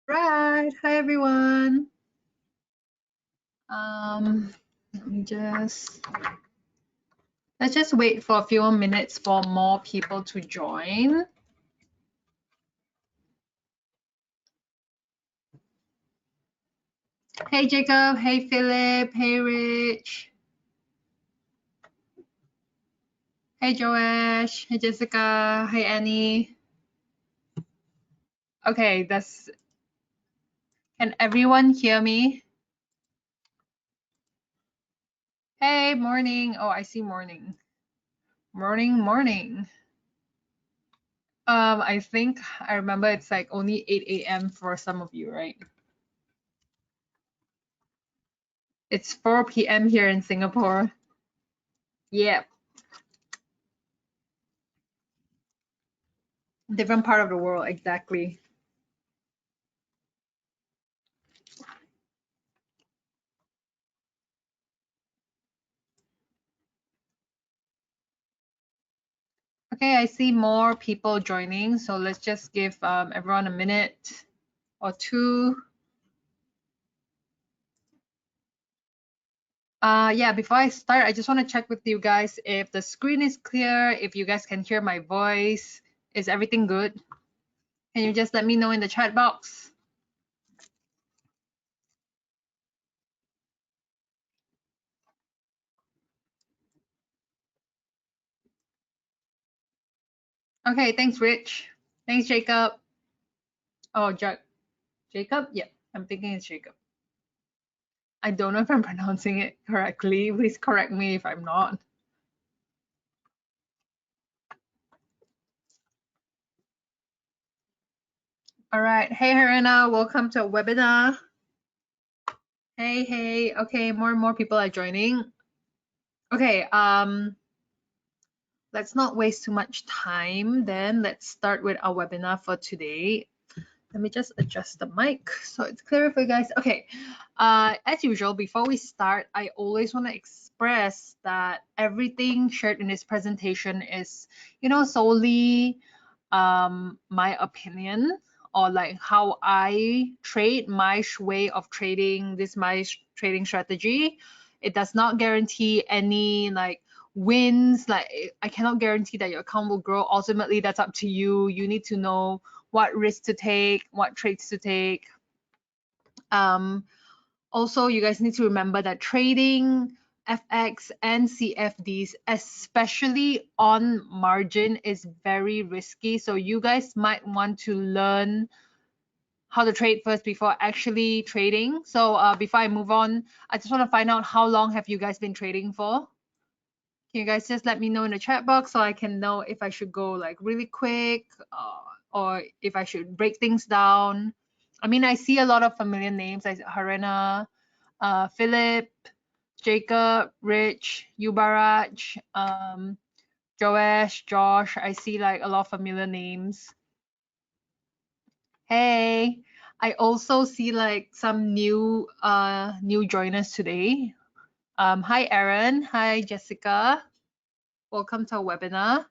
Right. Hi, everyone. Let me just let's just wait for a few more minutes for more people to join. Hey, Jacob. Hey, Philip. Hey, Rich. Hey, Joash. Hey, Jessica. Hey, Annie. Okay, can everyone hear me? Hey, morning. Oh, I see morning. Morning. I think I remember it's like only 8 a.m. for some of you, right? It's 4 p.m. here in Singapore. Yeah, different part of the world, exactly. Okay, I see more people joining, so let's just give everyone a minute or two. Yeah, before I start, I just want to check with you guys if the screen is clear, if you guys can hear my voice. Is everything good? Can you just let me know in the chat box? Okay, thanks, Rich. Thanks, Jacob. Oh, Jacob? Yeah, I'm thinking it's Jacob. I don't know if I'm pronouncing it correctly. Please correct me if I'm not. All right. Hey, Harina, welcome to a webinar. Hey. Okay, more and more people are joining. Okay, let's not waste too much time then. Let's start with our webinar for today. Let me just adjust the mic so it's clearer for you guys. Okay, as usual, before we start, I always want to express that everything shared in this presentation is, solely my opinion, or like how I trade, my way of trading, my trading strategy. It does not guarantee any like wins. Like I cannot guarantee that your account will grow. Ultimately, that's up to you. You need to know what risks to take, what trades to take. Also, you guys need to remember that trading FX and CFDs, especially on margin, is very risky. So you guys might want to learn how to trade first before actually trading. So before I move on, I just want to find out how long have you guys been trading for? Can you guys just let me know in the chat box so I can know if I should go like really quick or if I should break things down? I mean, I see a lot of familiar names like Harena, Philip, Jacob, Rich, Yubaraj, Joash, Josh. I see like a lot of familiar names. Hey, I also see like some new joiners today. Hi Aaron, hi Jessica. Welcome to our webinar.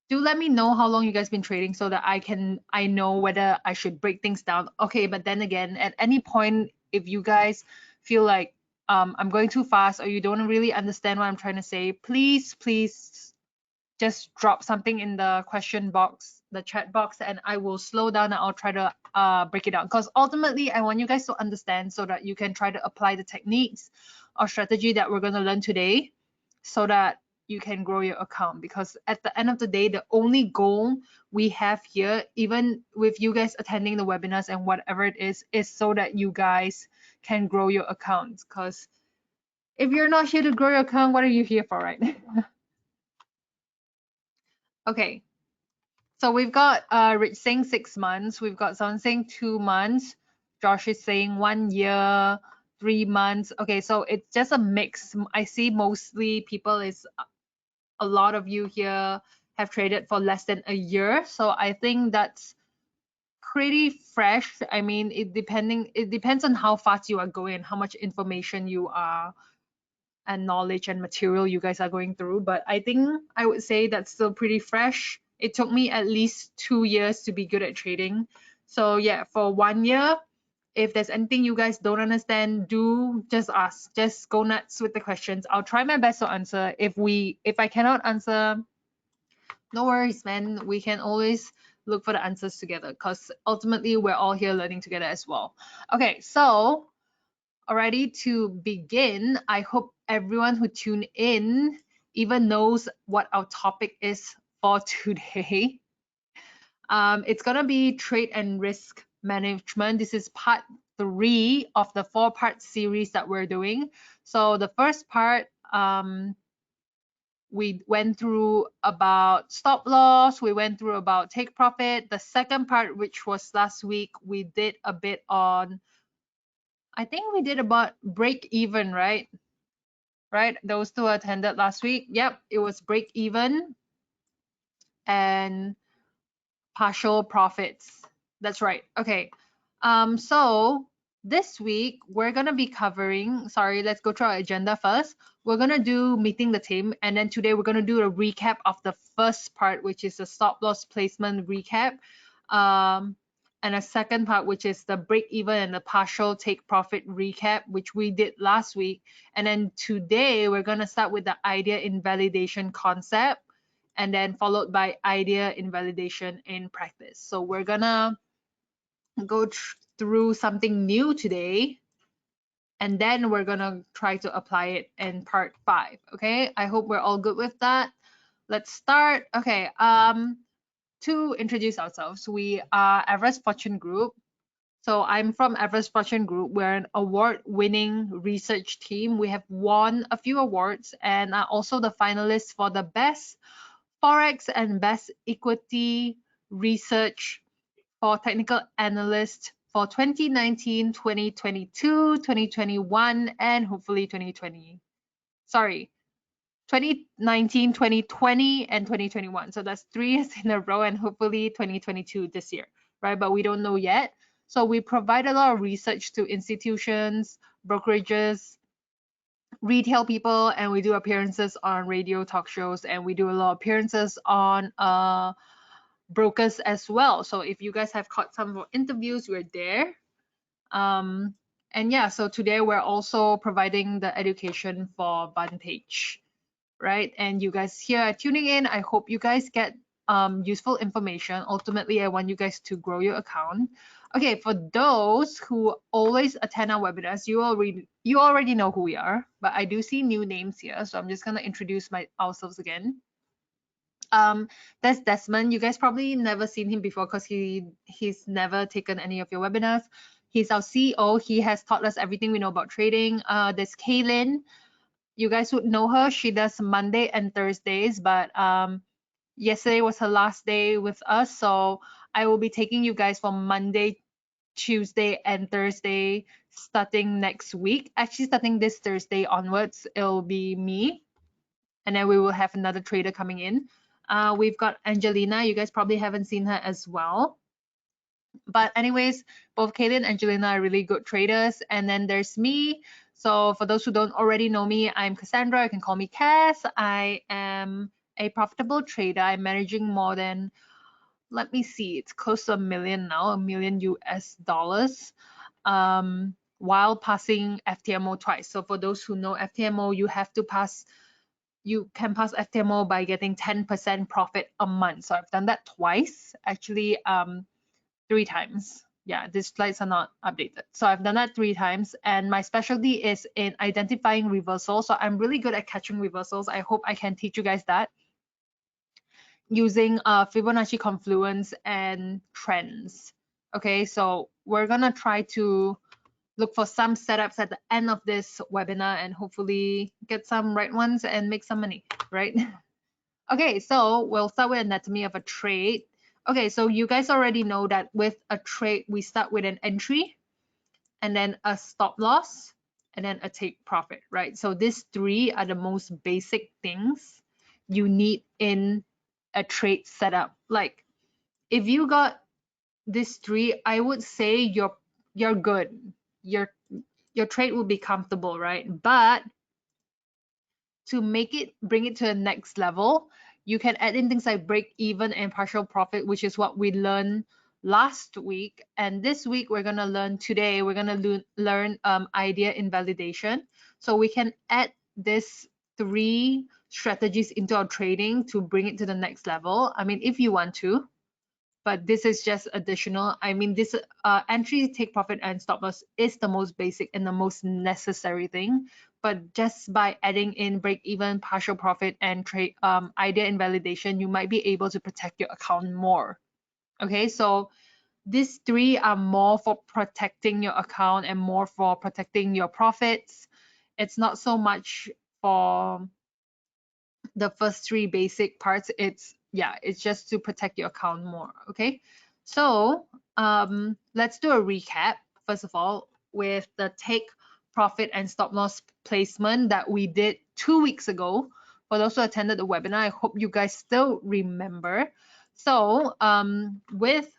Do let me know how long you guys been trading so that I know whether I should break things down. Okay, but then again, at any point, if you guys feel like I'm going too fast or you don't really understand what I'm trying to say, please just drop something in the question box, the chat box, and I will slow down and I'll try to break it down. Because ultimately, I want you guys to understand so that you can try to apply the techniques or strategy that we're going to learn today so that you can grow your account. Because at the end of the day, the only goal we have here, even with you guys attending the webinars and whatever it is so that you guys can grow your accounts. Because if you're not here to grow your account, what are you here for, right? Okay, so we've got Rich saying 6 months. We've got someone saying 2 months. Josh is saying 1 year, 3 months. Okay, so it's just a mix. I see mostly people is a lot of you here have traded for less than a year. So I think that's pretty fresh. I mean, it depends on how fast you are going, how much information you are and knowledge and material you guys are going through. But I think I would say that's still pretty fresh. It took me at least 2 years to be good at trading. So yeah, for 1 year, if there's anything you guys don't understand, do just ask. Just go nuts with the questions. I'll try my best to answer. If I cannot answer, no worries, man. We can always look for the answers together because ultimately we're all here learning together as well. Okay, so already to begin, I hope everyone who tuned in even knows what our topic is for today. It's gonna be trade and risk management. This is part 3 of the 4-part series that we're doing. So the first part, we went through about stop loss, we went through about take profit. The second part, which was last week, we did a bit on, I think we did about break even, right? Right, those two attended last week. Yep, it was break even and partial profits. That's right. Okay. So this week we're gonna be covering, sorry, let's go through our agenda first. We're gonna do meeting the team, and then today we're gonna do a recap of the first part, which is the stop loss placement recap. And a second part, which is the break even and the partial take profit recap, which we did last week. And then today we're gonna start with the idea invalidation concept, and then followed by idea invalidation in practice. So we're gonna go through something new today, and then we're gonna try to apply it in part 5. Okay, I hope we're all good with that. Let's start. Okay, to introduce ourselves, we are Everest Fortune Group. So I'm from Everest Fortune Group. We're an award-winning research team. We have won a few awards and are also the finalists for the best Forex and best equity research for technical analyst for 2019, 2022, 2021, and hopefully 2020. Sorry, 2019, 2020, and 2021. So that's 3 years in a row, and hopefully 2022 this year, right? But we don't know yet. So we provide a lot of research to institutions, brokerages, retail people, and we do appearances on radio talk shows, and we do a lot of appearances on brokers as well. So if you guys have caught some of our interviews, we're there. And yeah, so today we're also providing the education for Vantage, right? And you guys here are tuning in. I hope you guys get useful information. Ultimately, I want you guys to grow your account. Okay, for those who always attend our webinars, you already know who we are, but I do see new names here, so I'm just gonna introduce ourselves again. That's Desmond. You guys probably never seen him before because he's never taken any of your webinars. He's our CEO. He has taught us everything we know about trading. There's Kaylin. You guys would know her. She does Monday and Thursdays, but yesterday was her last day with us, so I will be taking you guys from Monday, Tuesday, and Thursday starting next week. Actually, starting this Thursday onwards, it'll be me, and then we will have another trader coming in. We've got Angelina. You guys probably haven't seen her as well. But anyways, both Kaylin and Angelina are really good traders. And then there's me. So for those who don't already know me, I'm Cassandra. You can call me Cass. I am a profitable trader. I'm managing more than, let me see, it's close to $1 million now, $1 million US dollars, while passing FTMO twice. So for those who know FTMO, you can pass FTMO by getting 10% profit a month. So I've done that twice, actually 3 times. Yeah, these slides are not updated. So I've done that 3 times, and my specialty is in identifying reversals. So I'm really good at catching reversals. I hope I can teach you guys that using Fibonacci confluence and trends. Okay, so we're gonna try to look for some setups at the end of this webinar and hopefully get some right ones and make some money, right? Okay, so we'll start with anatomy of a trade. Okay, so you guys already know that with a trade, we start with an entry and then a stop loss and then a take profit, right? So these 3 are the most basic things you need in a trade setup. Like if you got these 3, I would say you're good. Your trade will be comfortable, right? But to bring it to the next level, you can add in things like break even and partial profit, which is what we learned last week, and this week we're going to learn today, we're going to learn idea invalidation. So we can add this 3 strategies into our trading to bring it to the next level. I mean, if you want to, but this is just additional. I mean, this entry, take profit, and stop loss is the most basic and the most necessary thing. But just by adding in break even, partial profit, and trade idea invalidation, you might be able to protect your account more. Okay, so these 3 are more for protecting your account and more for protecting your profits. It's not so much for the first 3 basic parts. It's just to protect your account more. Okay, so let's do a recap first of all with the take profit and stop loss placement that we did 2 weeks ago. For those who attended the webinar, I hope you guys still remember. So with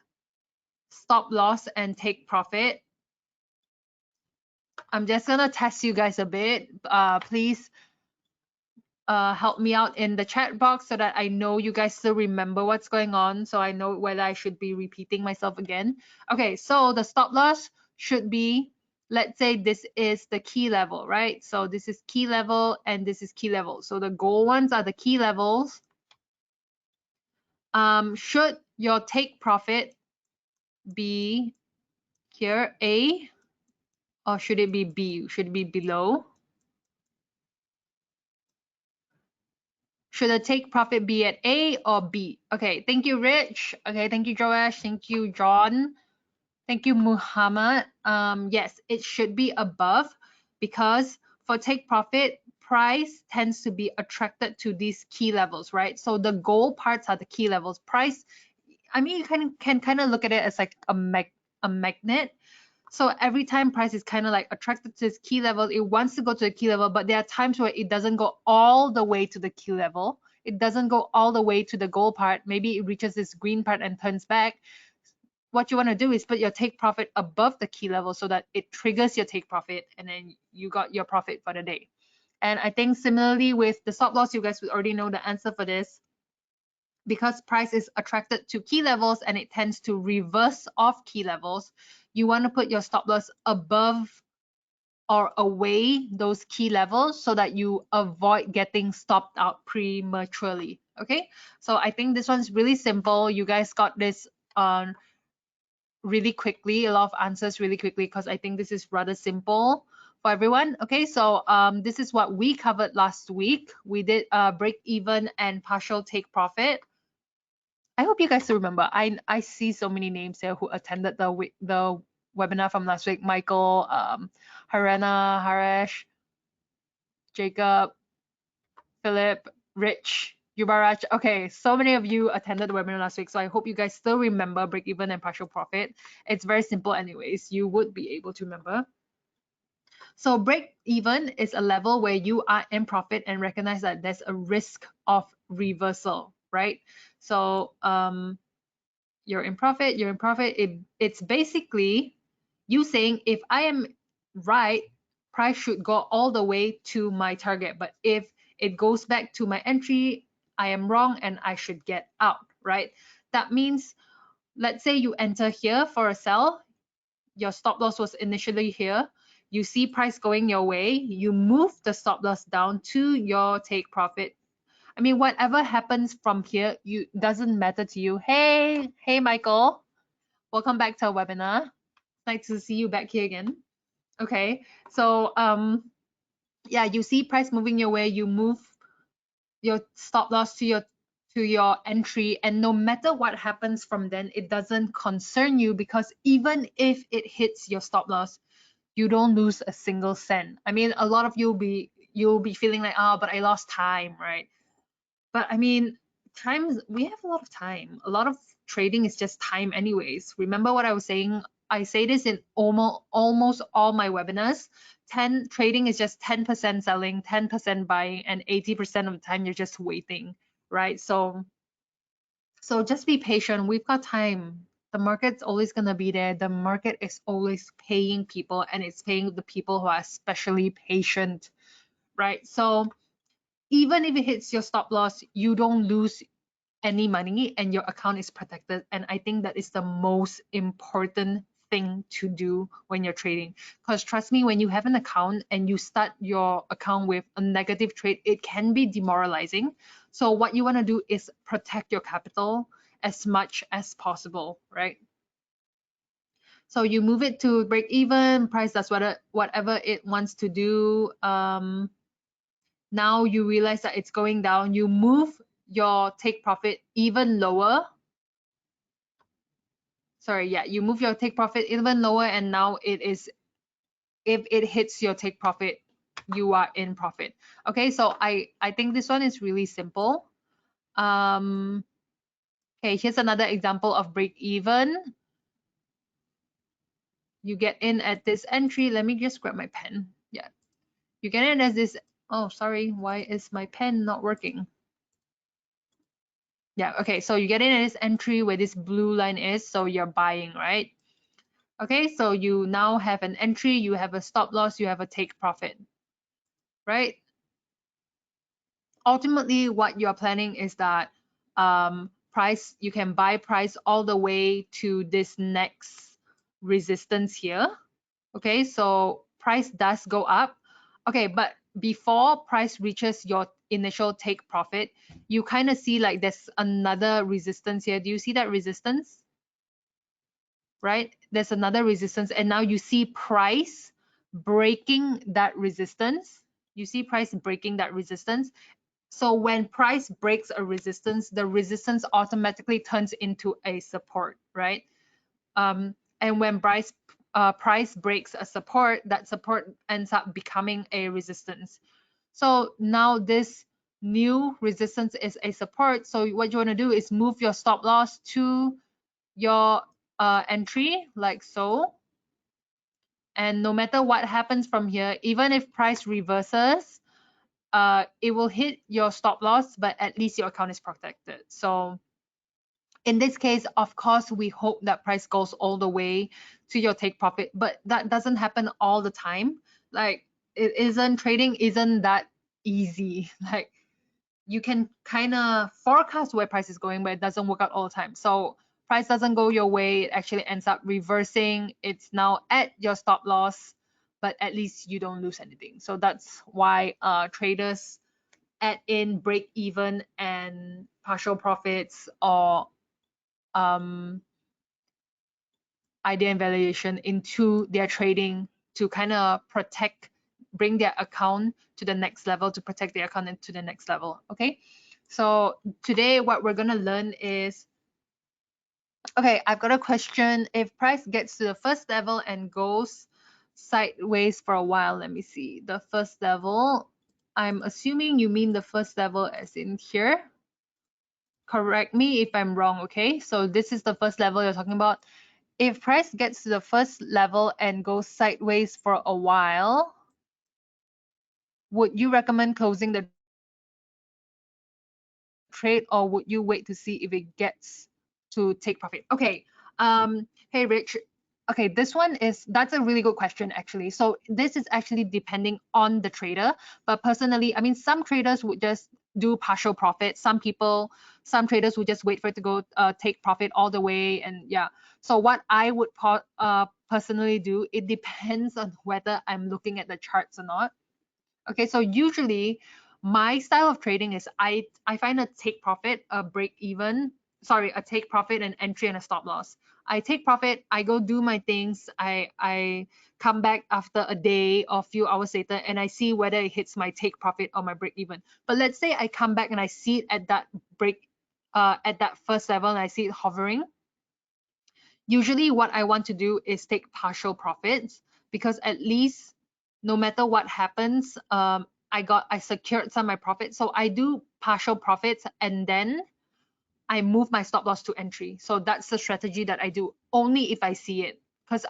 stop loss and take profit, I'm just gonna test you guys a bit. Please help me out in the chat box so that I know you guys still remember what's going on, so I know whether I should be repeating myself again. Okay, so the stop loss should be, let's say this is the key level, right? So this is key level and this is key level. So the gold ones are the key levels. Should your take profit be here, A, or should it be B? Should it be below? Should the take profit be at A or B? Okay, thank you, Rich. Okay, thank you, Joash. Thank you, John. Thank you, Muhammad. Yes, it should be above, because for take profit, price tends to be attracted to these key levels, right? So the gold parts are the key levels. Price, I mean, you can kind of look at it as like a magnet. So every time price is kind of like attracted to this key level, it wants to go to the key level, but there are times where it doesn't go all the way to the key level. It doesn't go all the way to the gold part. Maybe it reaches this green part and turns back. What you want to do is put your take profit above the key level so that it triggers your take profit, and then you got your profit for the day. And I think similarly with the stop loss, you guys would already know the answer for this. Because price is attracted to key levels and it tends to reverse off key levels, you want to put your stop loss above or away those key levels so that you avoid getting stopped out prematurely. Okay, so I think this one's really simple. You guys got this really quickly, a lot of answers really quickly, because I think this is rather simple for everyone. Okay, so this is what we covered last week. We did break even and partial take profit. I hope you guys remember. I see so many names here who attended the webinar from last week. Michael, Harana, Haresh, Jacob, Philip, Rich, Yubaraj. Okay, so many of you attended the webinar last week, so I hope you guys still remember break even and partial profit. It's very simple anyways. You would be able to remember. So break even is a level where you are in profit and recognize that there's a risk of reversal, right? So you're in profit, it's basically you saying, if I am right, price should go all the way to my target, but if it goes back to my entry, I am wrong and I should get out, right? That means, let's say you enter here for a sell, your stop loss was initially here, you see price going your way, you move the stop loss down to your take profit. I mean, whatever happens from here, you doesn't matter to you. Hey, Michael, welcome back to our webinar. Nice to see you back here again. Okay, so yeah, you see price moving your way, you move your stop loss to your entry, and no matter what happens from then, it doesn't concern you, because even if it hits your stop loss, you don't lose a single cent. I mean, a lot of you'll be feeling like, oh, but I lost time, right? But I mean, we have a lot of time. A lot of trading is just time anyways. Remember what I was saying? I say this in almost all my webinars. Trading is just 10% selling, 10% buying, and 80% of the time you're just waiting, right? So just be patient. We've got time. The market's always gonna be there. The market is always paying people, and it's paying the people who are especially patient, right? So even if it hits your stop loss, you don't lose any money and your account is protected. And I think that is the most important thing to do when you're trading, because trust me, when you have an account and you start your account with a negative trade, it can be demoralizing. So what you want to do is protect your capital as much as possible, right? So you move it to break even, price does whatever it wants to do. Now you realize that it's going down, you move your take profit even lower. Sorry, yeah, you move your take profit even lower, and now it is, if it hits your take profit, you are in profit. Okay, so I think this one is really simple. Okay, here's another example of break even. You get in at this entry. Let me just grab my pen. Yeah, you get in as this. Oh, sorry, why is my pen not working? Yeah, okay, so you get in at this entry where this blue line is, so you're buying, right? Okay, so you now have an entry, you have a stop loss, you have a take profit, right? Ultimately, what you're planning is that price, you can buy price all the way to this next resistance here. Okay, so price does go up. Okay, but before price reaches your initial take profit, you kind of see like there's another resistance here. Do you see that resistance? Right? There's another resistance, and now you see price breaking that resistance. You see price breaking that resistance. So when price breaks a resistance, the resistance automatically turns into a support, right? And when price breaks a support, that support ends up becoming a resistance. So now this new resistance is a support. So what you want to do is move your stop loss to your entry, like so. And no matter what happens from here, even if price reverses, it will hit your stop loss, but at least your account is protected. So in this case, of course, we hope that price goes all the way to your take profit, but that doesn't happen all the time. Like trading isn't that easy. Like you can kind of forecast where price is going, but it doesn't work out all the time. So price doesn't go your way, it actually ends up reversing. It's now at your stop loss, but at least you don't lose anything. So that's why traders add in break even and partial profits, or idea and valuation into their trading to kind of bring their account to the next level, to protect their account to the next level. Okay, so today what we're going to learn is, okay, I've got a question. If price gets to the first level and goes sideways for a while, let me see, the first level, I'm assuming you mean the first level as in here. Correct me if I'm wrong. Okay, so this is the first level you're talking about. If price gets to the first level and goes sideways for a while, would you recommend closing the trade, or would you wait to see if it gets to take profit? Okay, hey Rich. Okay, that's a really good question actually. So this is actually depending on the trader, but personally, I mean, some traders would just do partial profit. Some traders would just wait for it to go take profit all the way, and yeah. So what I would personally do, it depends on whether I'm looking at the charts or not. Okay, so usually my style of trading is I find a take profit, a break even, sorry, a take profit, an entry, and a stop loss. I take profit, I go do my things, I come back after a day or a few hours later, and I see whether it hits my take profit or my break even. But let's say I come back and I see it at that at that first level, and I see it hovering. Usually what I want to do is take partial profits, because at least no matter what happens, I secured some of my profits. So I do partial profits, and then I move my stop loss to entry. So that's the strategy that I do only if I see it. Because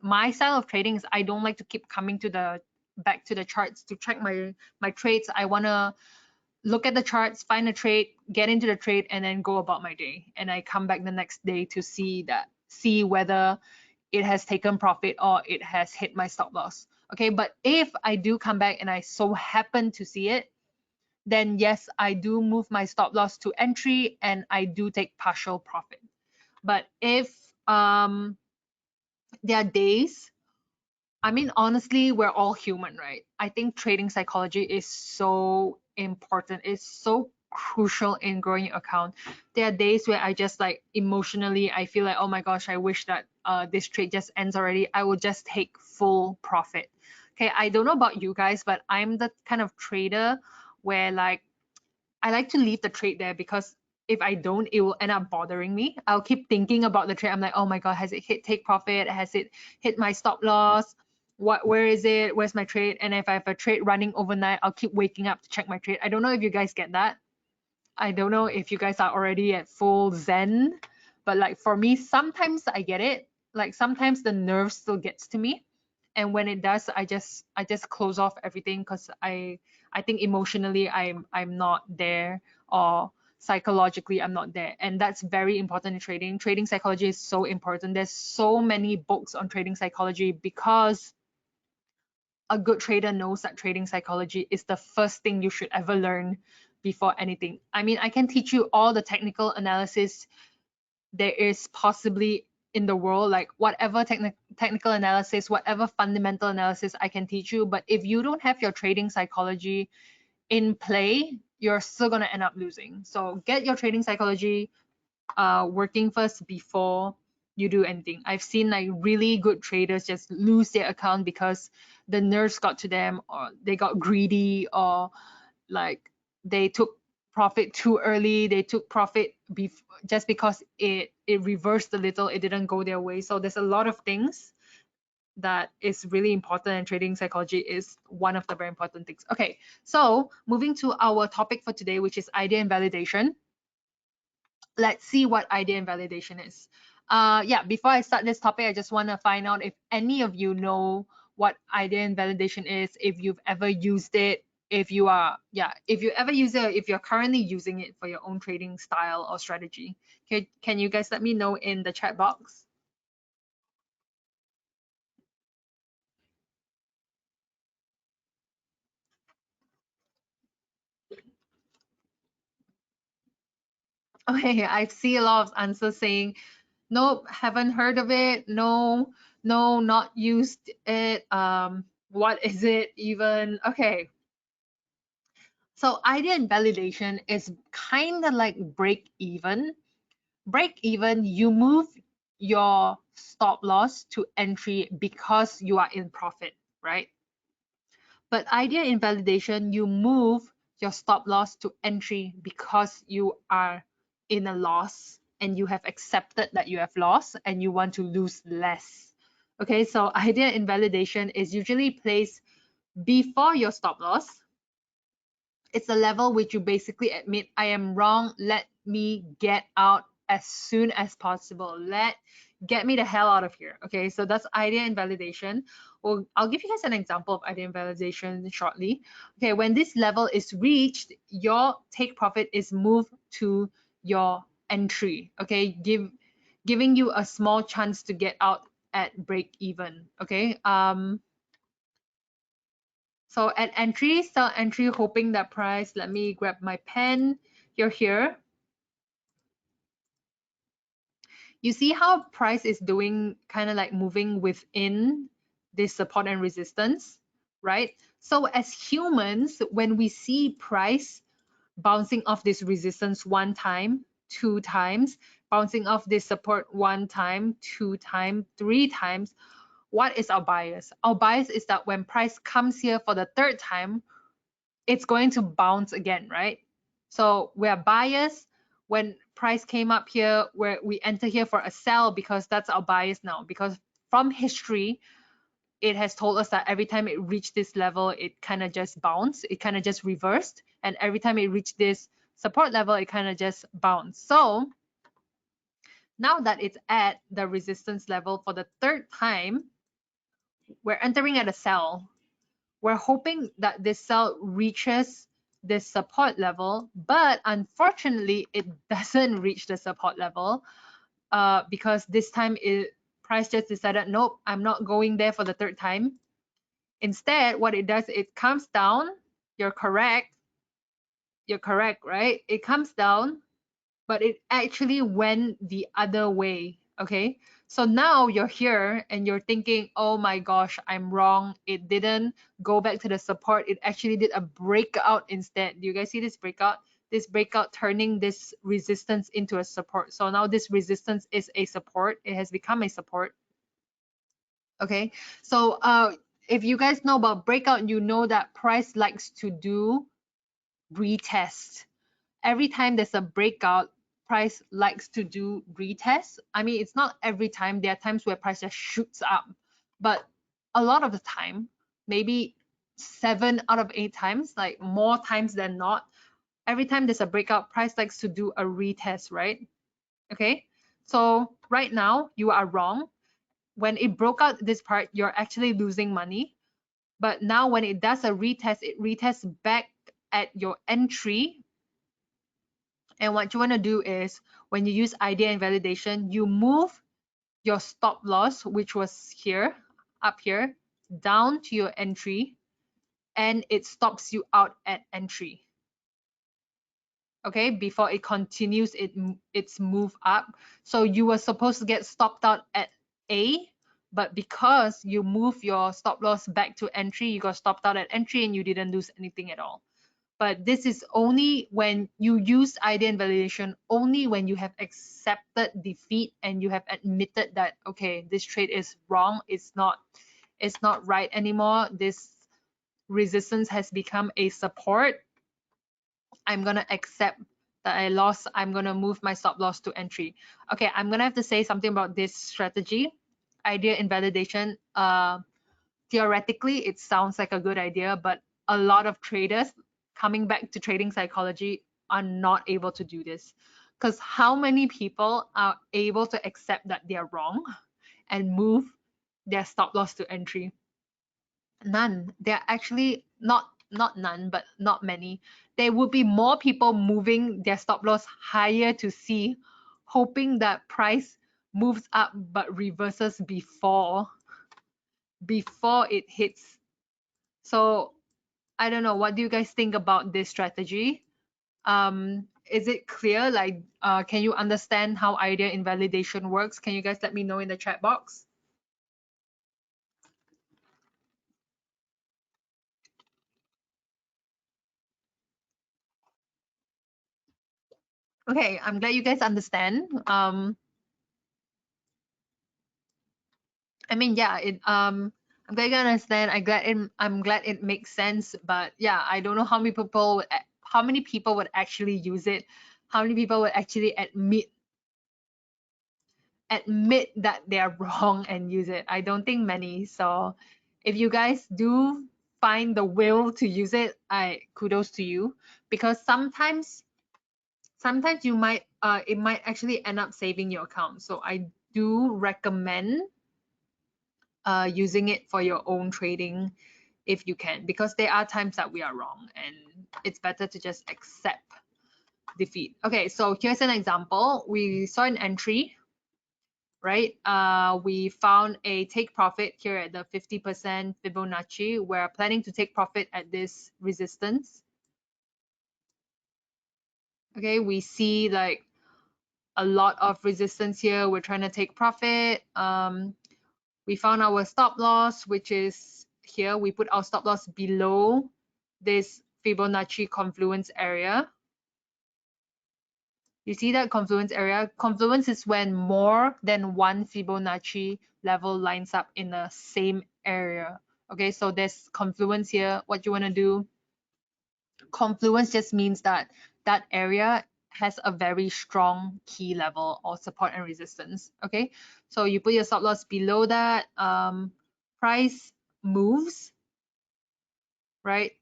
my style of trading is I don't like to keep coming to the back to the charts to check my trades. I want to look at the charts, find a trade, get into the trade, and then go about my day. And I come back the next day to see whether it has taken profit or it has hit my stop loss. Okay, but if I do come back and I so happen to see it, then yes, I do move my stop loss to entry and I do take partial profit. But if there are days, I mean, honestly, we're all human, right? I think trading psychology is so important. It's so crucial in growing your account. There are days where I just like emotionally, I feel like, oh my gosh, I wish that this trade just ends already. I will just take full profit. Okay, I don't know about you guys, but I'm the kind of trader where like I like to leave the trade there because if I don't, it will end up bothering me. I'll keep thinking about the trade. I'm like, oh my God, has it hit take profit? Has it hit my stop loss? Where is it? Where's my trade? And if I have a trade running overnight, I'll keep waking up to check my trade. I don't know if you guys get that. I don't know if you guys are already at full zen, but like for me, sometimes I get it. Like sometimes the nerve still gets to me. And when it does, I just close off everything because I think emotionally I'm not there, or psychologically I'm not there. And that's very important in trading. Trading psychology is so important. There's so many books on trading psychology because a good trader knows that trading psychology is the first thing you should ever learn before anything. I mean, I can teach you all the technical analysis there is possibly in the world, like whatever technical analysis, whatever fundamental analysis I can teach you. But if you don't have your trading psychology in play, you're still going to end up losing. So get your trading psychology working first before you do anything. I've seen like really good traders just lose their account because the nerves got to them, or they got greedy, or like they took profit too early. They took profit just because it reversed a little, it didn't go their way. So there's a lot of things that is really important, and trading psychology is one of the very important things. Okay, so moving to our topic for today, which is idea invalidation. Let's see what idea invalidation is. Yeah, before I start this topic, I just want to find out if any of you know what idea invalidation is, if you've ever used it, if you are, yeah, if you ever use it, if you're currently using it for your own trading style or strategy. Okay, can you guys let me know in the chat box? Okay, I see a lot of answers saying, nope, haven't heard of it. No, no, not used it. What is it even? Okay, so idea invalidation is kind of like break even. Break even, you move your stop loss to entry because you are in profit, right? But idea invalidation, you move your stop loss to entry because you are in a loss and you have accepted that you have lost and you want to lose less. Okay, so idea invalidation is usually placed before your stop loss. It's a level which you basically admit, I am wrong, let me get out as soon as possible. Get me the hell out of here. Okay, so that's idea invalidation. Well, I'll give you guys an example of idea invalidation shortly. Okay, when this level is reached, your take profit is moved to your entry. Okay, giving you a small chance to get out at break even. Okay, so at entry, sell entry, hoping that price, let me grab my pen. You're here. You see how price is doing, kind of like moving within this support and resistance, right? So as humans, when we see price bouncing off this resistance one time, two times, bouncing off this support one time, two times, three times, what is our bias? Our bias is that when price comes here for the third time, it's going to bounce again, right? So we're biased when price came up here, where we enter here for a sell because that's our bias now. Because from history, it has told us that every time it reached this level, it kind of just bounced, it kind of just reversed. And every time it reached this support level, it kind of just bounced. So now that it's at the resistance level for the third time, we're entering at a sell. We're hoping that this sell reaches this support level, but unfortunately it doesn't reach the support level because this time price just decided, nope, I'm not going there for the third time. Instead, what it does, it comes down. You're correct. You're correct, right? It comes down, but it actually went the other way. Okay, so now you're here and you're thinking, oh my gosh, I'm wrong. It didn't go back to the support. It actually did a breakout instead. Do you guys see this breakout? This breakout turning this resistance into a support. So now this resistance is a support. It has become a support. Okay, so if you guys know about breakout, you know that price likes to do retest. Every time there's a breakout, price likes to do retest. I mean, it's not every time. There are times where price just shoots up, but a lot of the time, maybe 7 out of 8 times, like more times than not, every time there's a breakout, price likes to do a retest, right? Okay, so right now you are wrong. When it broke out this part, you're actually losing money. But now when it does a retest, it retests back at your entry. And what you want to do is when you use idea and validation, you move your stop loss, which was here, up here, down to your entry, and it stops you out at entry. Okay, before it continues its move up. So you were supposed to get stopped out at A, but because you move your stop loss back to entry, you got stopped out at entry and you didn't lose anything at all. But this is only when you use idea and validation, only when you have accepted defeat and you have admitted that, okay, this trade is wrong, it's not right anymore, this resistance has become a support. I'm gonna accept that I lost. I'm gonna move my stop loss to entry. Okay, I'm gonna have to say something about this strategy, idea invalidation. Theoretically, it sounds like a good idea, but a lot of traders, coming back to trading psychology, are not able to do this. Because how many people are able to accept that they're wrong and move their stop loss to entry? None. There are actually not none, but not many. There would be more people moving their stop loss higher to see, hoping that price moves up but reverses before it hits. So I don't know. What do you guys think about this strategy? Is it clear? Like, can you understand how idea invalidation works? Can you guys let me know in the chat box? Okay, I'm glad you guys understand. I mean, yeah, I'm glad you understand. I'm glad it makes sense. But yeah, I don't know how many people would actually use it, how many people would actually admit that they are wrong and use it. I don't think many. So if you guys do find the will to use it, I kudos to you, because sometimes you might it might actually end up saving your account. So I do recommend using it for your own trading if you can, because there are times that we are wrong and it's better to just accept defeat. Okay, so here's an example. We saw an entry, right? We found a take profit here at the 50% Fibonacci. We're planning to take profit at this resistance. Okay, we see like a lot of resistance here. We're trying to take profit. We found our stop loss, which is here. We put our stop loss below this Fibonacci confluence area. You see that confluence area? Confluence is when more than one Fibonacci level lines up in the same area. Okay, so there's confluence here. What you want to do? Confluence just means that that area has a very strong key level or support and resistance. Okay, so you put your stop loss below that. Price moves, right?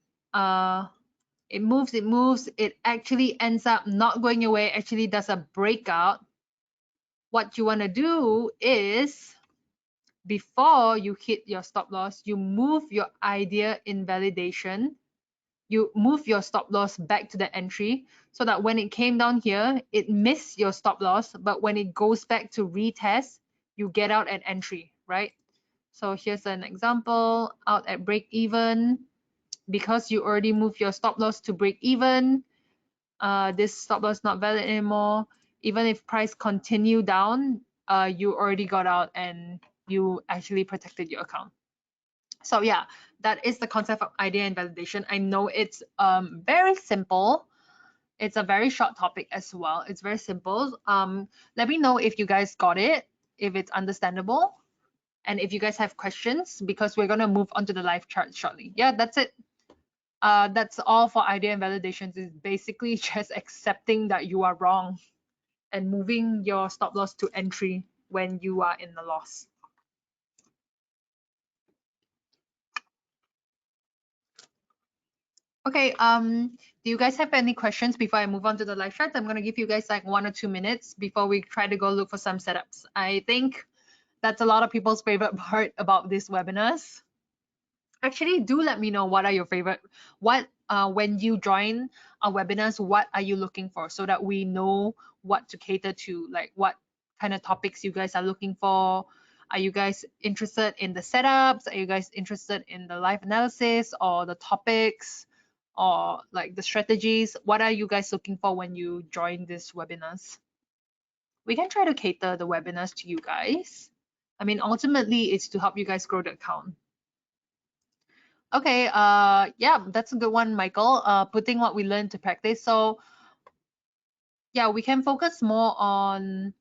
It moves, it actually ends up not going away, actually does a breakout. What you want to do is, before you hit your stop loss, you move your idea invalidation. You move your stop loss back to the entry so that when it came down here, it missed your stop loss, but when it goes back to retest, you get out at entry, right? So here's an example, out at break even. Because you already moved your stop loss to break even, this stop loss not valid anymore. Even if price continue down, you already got out and you actually protected your account. So yeah, that is the concept of idea invalidation. I know it's very simple. It's a very short topic as well. It's very simple. Let me know if you guys got it, if it's understandable, and if you guys have questions, because we're gonna move on to the live chart shortly. Yeah, that's it. That's all for idea invalidations. Is basically just accepting that you are wrong and moving your stop loss to entry when you are in the loss. Okay, do you guys have any questions before I move on to the live chat? I'm gonna give you guys like 1 or 2 minutes before we try to go look for some setups. I think that's a lot of people's favorite part about these webinars. Actually, do let me know what are your favorite, when you join our webinars, what are you looking for, so that we know what to cater to, like what kind of topics you guys are looking for. Are you guys interested in the setups? Are you guys interested in the live analysis or the topics or like the strategies? What are you guys looking for when you join these webinars? We can try to cater the webinars to you guys. I mean, ultimately, it's to help you guys grow the account. Okay, yeah, that's a good one, Michael. Putting what we learned to practice. So yeah, we can focus more on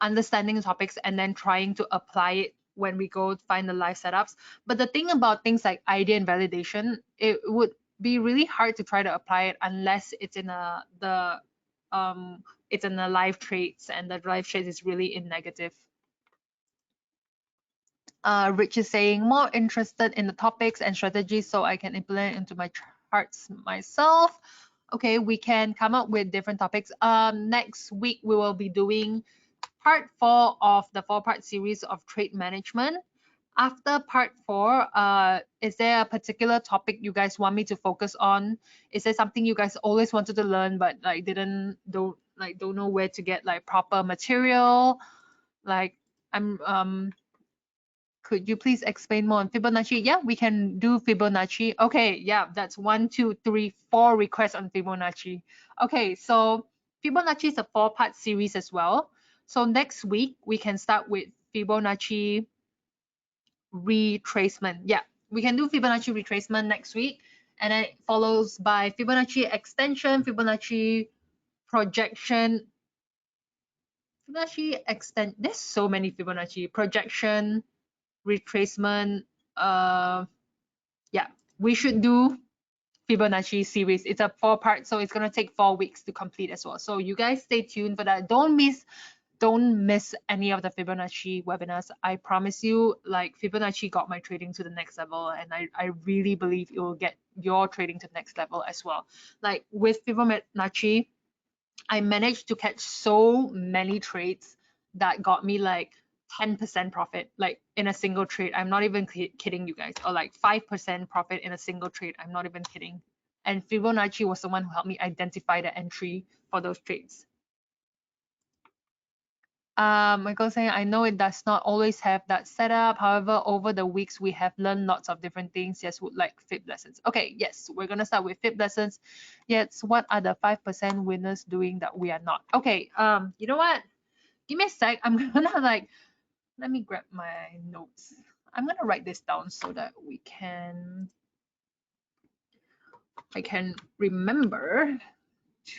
understanding the topics and then trying to apply it when we go find the live setups. But the thing about things like idea and validation, it would be really hard to try to apply it unless it's in it's in the live trades, and the live trades is really in negative. Rich is saying more interested in the topics and strategies so I can implement into my charts myself. Okay, we can come up with different topics. Next week we will be doing part 4 of the 4-part series of trade management. After part 4, is there a particular topic you guys want me to focus on? Is there something you guys always wanted to learn but like don't know where to get like proper material? Like could you please explain more on Fibonacci? Yeah, we can do Fibonacci. Okay, yeah, that's 1, 2, 3, 4 requests on Fibonacci. Okay, so Fibonacci is a 4-part series as well. So next week we can start with Fibonacci retracement. Yeah, we can do Fibonacci retracement next week, and then it follows by Fibonacci extension, Fibonacci projection, Fibonacci extend. There's so many Fibonacci projection, retracement. Yeah, we should do Fibonacci series. It's a 4-part, so it's gonna take 4 weeks to complete as well. So you guys stay tuned for that. Don't miss any of the Fibonacci webinars. I promise you, like Fibonacci got my trading to the next level, and I really believe it will get your trading to the next level as well. Like with Fibonacci, I managed to catch so many trades that got me like 10% profit, like in a single trade. I'm not even kidding you guys, or like 5% profit in a single trade. I'm not even kidding. And Fibonacci was the one who helped me identify the entry for those trades. Michael saying, I know it does not always have that setup. However, over the weeks, we have learned lots of different things. Yes, would like Fib lessons. Okay, yes, we're going to start with Fib lessons. Yes, what are the 5% winners doing that we are not? Okay, you know what? Give me a sec. I'm going to like, let me grab my notes. I'm going to write this down so that I can remember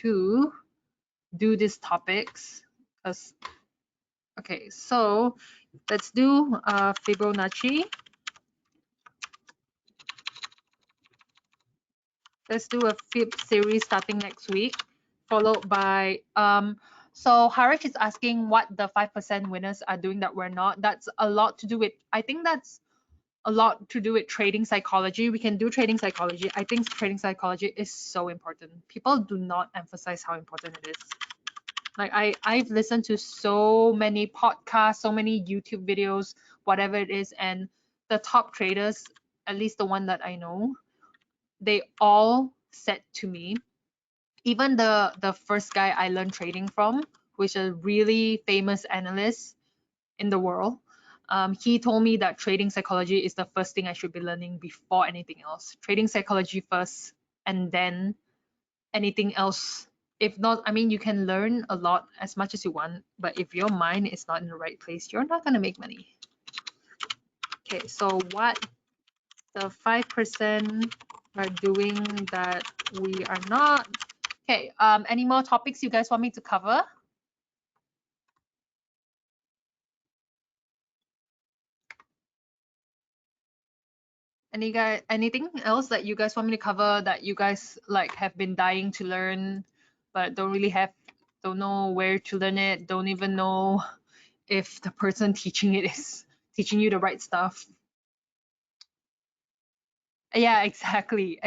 to do these topics. Okay, so let's do Fibonacci. Let's do a Fib series starting next week, followed by so Harish is asking what the 5% winners are doing that we're not. That's a lot to do with, I think that's a lot to do with trading psychology. We can do trading psychology. I think trading psychology is so important. People do not emphasize how important it is. Like I've listened to so many podcasts, so many YouTube videos, whatever it is, and the top traders, at least the one that I know, they all said to me, even the first guy I learned trading from, which is a really famous analyst in the world, he told me that trading psychology is the first thing I should be learning before anything else. Trading psychology first, and then anything else. If not, I mean, you can learn a lot as much as you want, but if your mind is not in the right place, you're not going to make money. Okay, so what the 5% are doing that we are not. Okay, any more topics you guys want me to cover? Anything else that you guys want me to cover that you guys like have been dying to learn, but don't know where to learn it, don't even know if the person teaching it is teaching you the right stuff? Yeah, exactly.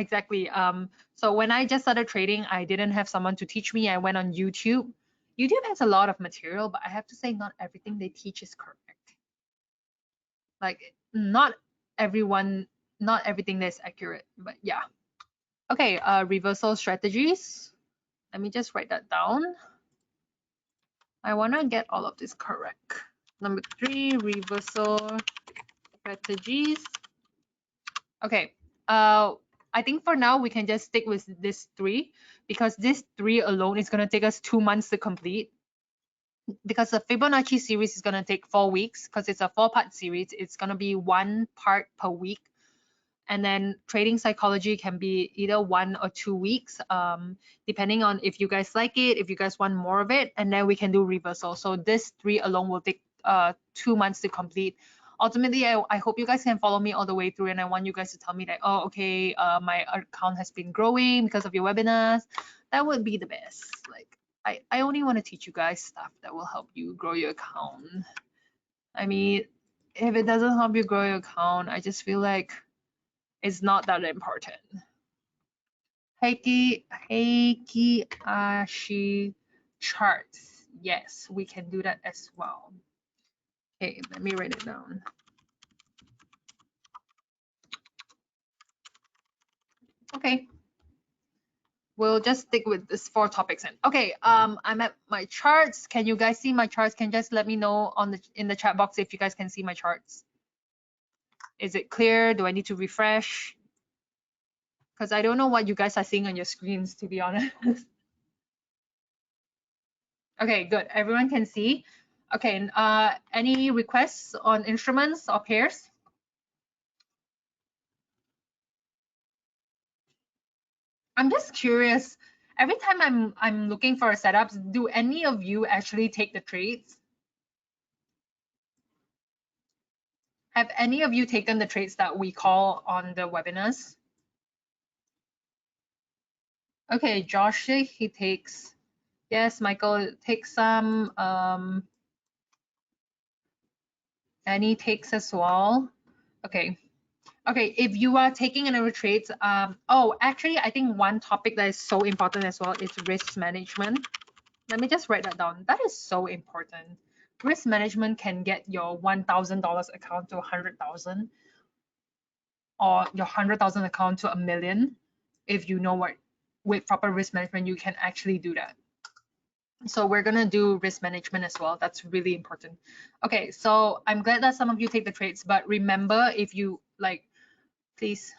So when I just started trading, I didn't have someone to teach me. I went on YouTube. YouTube has a lot of material, but I have to say not everything they teach is correct. Like not everyone, not everything that's accurate, but yeah. Okay, reversal strategies. Let me just write that down. I want to get all of this correct. Number 3, reversal strategies. Okay, I think for now we can just stick with this 3 because this 3 alone is going to take us 2 months to complete. Because the Fibonacci series is going to take 4 weeks because it's a 4-part series. It's going to be 1 part per week. And then trading psychology can be either 1 or 2 weeks, depending on if you guys like it, if you guys want more of it, and then we can do reversal. So this 3 alone will take 2 months to complete. Ultimately, I hope you guys can follow me all the way through, and I want you guys to tell me that, oh, okay, my account has been growing because of your webinars. That would be the best. Like, I only want to teach you guys stuff that will help you grow your account. I mean, if it doesn't help you grow your account, I just feel like it's not that important. Heiki Ashi charts. Yes, we can do that as well. Okay, let me write it down. Okay. We'll just stick with this 4 topics. And okay, I'm at my charts. Can you guys see my charts? Can you just let me know in the chat box if you guys can see my charts? Is it clear? Do I need to refresh? Because I don't know what you guys are seeing on your screens, to be honest. Okay, good. Everyone can see. Okay, any requests on instruments or pairs? I'm just curious. Every time I'm looking for a setups, do any of you actually take the trades? Have any of you taken the trades that we call on the webinars? Okay, Josh, he takes. Yes, Michael takes some. Annie takes as well. Okay. Okay, if you are taking another trades, oh, actually, I think one topic that is so important as well is risk management. Let me just write that down. That is so important. Risk management can get your $1,000 account to 100,000 or your 100,000 account to 1,000,000. If you know what, with proper risk management, you can actually do that. So we're gonna do risk management as well. That's really important. Okay, so I'm glad that some of you take the trades, but remember, if you like, please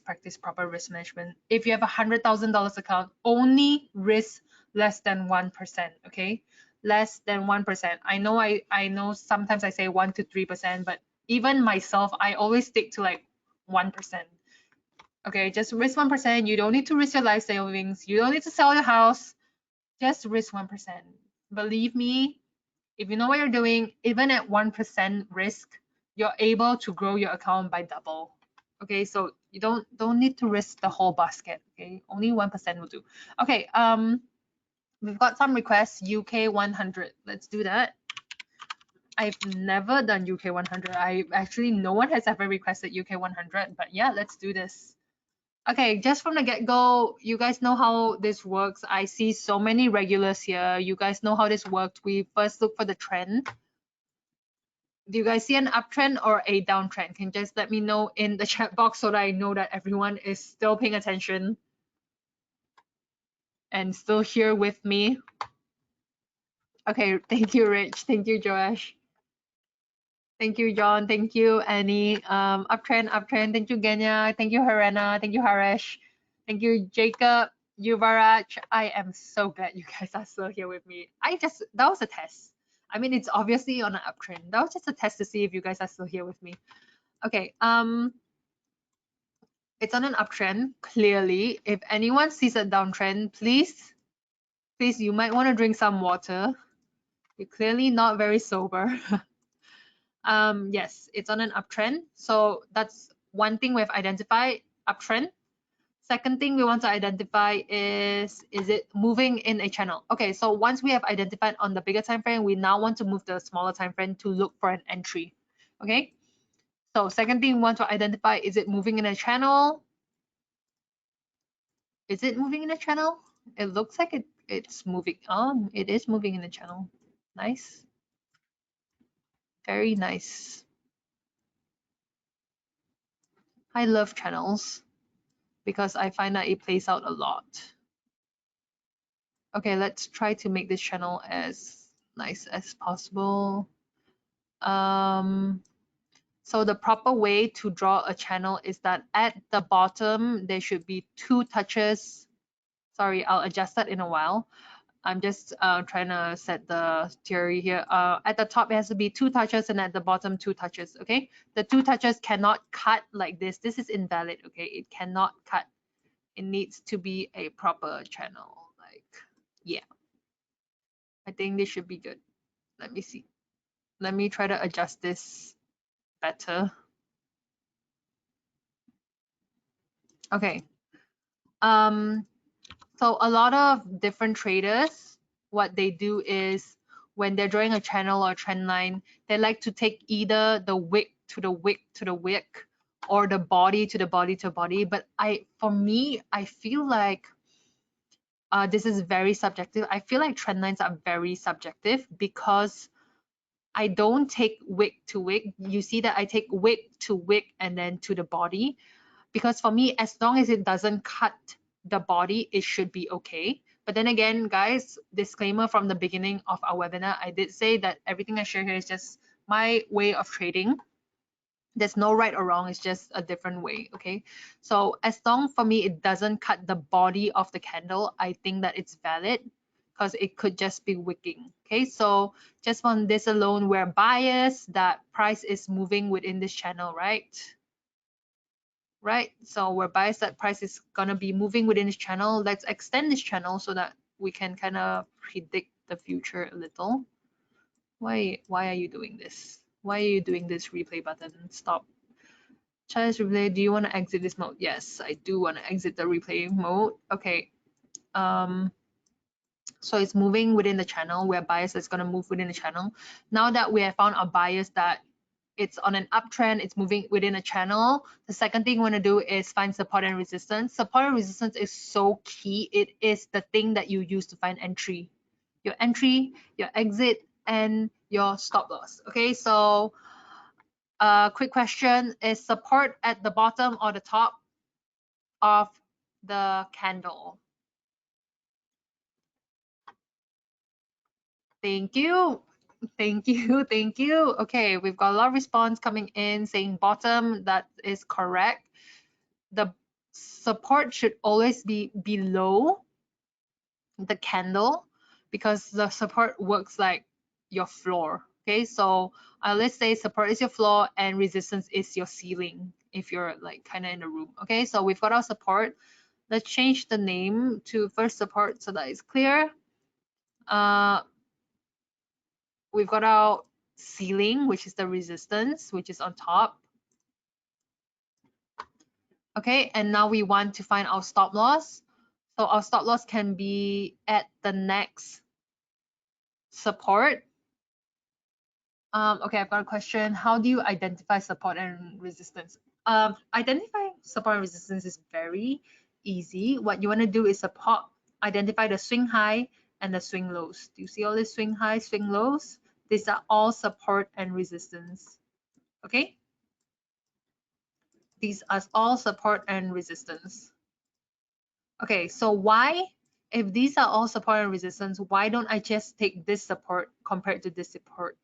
practice proper risk management. If you have $100,000 account, only risk less than 1%. Okay, less than 1%. I know sometimes I say 1 to 3%, but even myself, I always stick to like 1%. Okay, just risk 1%. You don't need to risk your life savings. You don't need to sell your house. Just risk 1%. Believe me, if you know what you're doing, even at 1% risk, you're able to grow your account by double. Okay, so you don't need to risk the whole basket. Okay, only 1% will do. Okay, we've got some requests. UK 100. Let's do that. I've never done UK 100. I actually no one has ever requested UK 100, but yeah, let's do this. Okay, just from the get-go, you guys know how this works. I see so many regulars here. You guys know how this worked. We first look for the trend. Do you guys see an uptrend or a downtrend? Can you just let me know in the chat box so that I know that everyone is still paying attention and still here with me? Okay, thank you, Rich. Thank you, Joash. Thank you, John. Thank you, Annie. Uptrend, uptrend. Thank you, Genya. Thank you, Harena. Thank you, Haresh. Thank you, Jacob. Yuvaraj, I am so glad you guys are still here with me. That was a test. I mean, it's obviously on an uptrend. That was just a test to see if you guys are still here with me. Okay, it's on an uptrend, clearly. If anyone sees a downtrend, please, you might want to drink some water. You're clearly not very sober. Yes, it's on an uptrend. So that's one thing we've identified, uptrend. Second thing we want to identify is it moving in a channel? Okay, so once we have identified on the bigger time frame, we now want to move the smaller time frame to look for an entry. Okay, so second thing we want to identify, is it moving in a channel? Is it moving in a channel? It looks like it's moving. It is moving in a channel. Nice. Very nice. I love channels because I find that it plays out a lot. Okay, let's try to make this channel as nice as possible. So the proper way to draw a channel is that at the bottom, there should be 2 touches. Sorry, I'll adjust that in a while. I'm just trying to set the theory here. At the top, it has to be 2 touches, and at the bottom, 2 touches, okay? The 2 touches cannot cut like this. This is invalid, okay? It cannot cut. It needs to be a proper channel. Like, yeah. I think this should be good. Let me see. Let me try to adjust this better. Okay. So a lot of different traders, what they do is when they're drawing a channel or trend line, they like to take either the wick to the wick to the wick or the body to the body to body. But for me, I feel like this is very subjective. I feel like trend lines are very subjective because I don't take wick to wick. You see that I take wick to wick and then to the body, because for me, as long as it doesn't cut the body, it should be okay. But then again, guys, disclaimer from the beginning of our webinar, I did say that everything I share here is just my way of trading. There's no right or wrong, it's just a different way, okay? So as long for me it doesn't cut the body of the candle, I think that it's valid because it could just be wicking, okay? So just on this alone, we're biased that price is moving within this channel, right? Right, so we're biased that price is gonna be moving within this channel. Let's extend this channel so that we can kind of predict the future a little. Why are you doing this? Why are you doing this replay button? Stop. Challenge replay, do you want to exit this mode? Yes, I do want to exit the replay mode. Okay. So it's moving within the channel. We're biased, it's gonna move within the channel. Now that we have found our bias that it's on an uptrend, it's moving within a channel, the second thing we want to do is find support and resistance. Support and resistance is so key. It is the thing that you use to find entry. Your entry, your exit, and your stop loss. Okay, so quick question, is support at the bottom or the top of the candle? Thank you. Thank you. Thank you. Okay, we've got a lot of response coming in saying bottom. That is correct. The support should always be below the candle because the support works like your floor. Okay, so let's say support is your floor and resistance is your ceiling if you're like kind of in a room. Okay, so we've got our support. Let's change the name to first support so that it's clear. We've got our ceiling, which is the resistance, which is on top. Okay, and now we want to find our stop loss. So our stop loss can be at the next support. Okay, I've got a question. How do you identify support and resistance? Identifying support and resistance is very easy. What you want to do is identify the swing high and the swing lows. Do you see all these swing highs, swing lows? These are all support and resistance. Okay? These are all support and resistance. Okay, so why, if these are all support and resistance, why don't I just take this support compared to this support?